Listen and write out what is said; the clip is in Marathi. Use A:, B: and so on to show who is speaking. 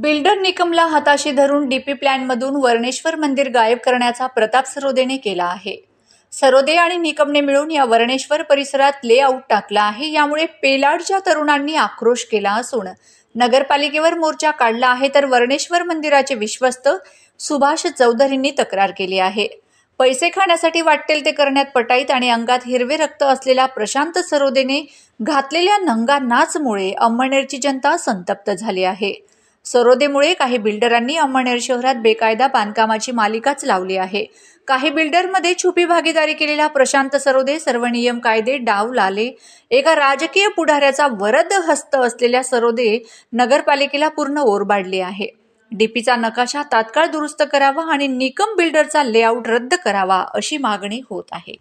A: बिल्डर निकमला हाताशी धरून डीपी प्लॅनमधून वर्णेश्वर मंदिर गायब करण्याचा प्रताप सरोदेने केला आहे। सरोदे आणि निकमने मिळून या वर्णेश्वर परिसरात लेआउट टाकला आहे। यामुळे पेलाडच्या तरुणांनी आक्रोश केला असून नगरपालिकेवर मोर्चा काढला आहे, तर वर्णेश्वर मंदिराचे विश्वस्त सुभाष चौधरींनी तक्रार केली आहे। पैसे खाण्यासाठी वाटेल ते करण्यात पटाईत आणि अंगात हिरवे रक्त असलेल्या प्रशांत सरोदेने घातलेल्या नंगा नाचमुळे अंमळनेरची जनता संतप्त झाली आहे। सरोदेमुळे काही बिल्डरांनी अंमळनेर शहरात बेकायदा बांधकामाची मालिकाच लावली आहे। काही बिल्डरमध्ये छुपी भागीदारी केलेला प्रशांत सरोदे सर्व नियम कायदे डाव लाले एका राजकीय पुढाऱ्याचा वरद हस्त असलेल्या सरोदे नगरपालिकेला पूर्ण ओरबाडले आहे। डीपीचा नकाशा तात्काळ दुरुस्त करावा आणि निकम बिल्डरचा लेआउट रद्द करावा अशी मागणी होत आहे।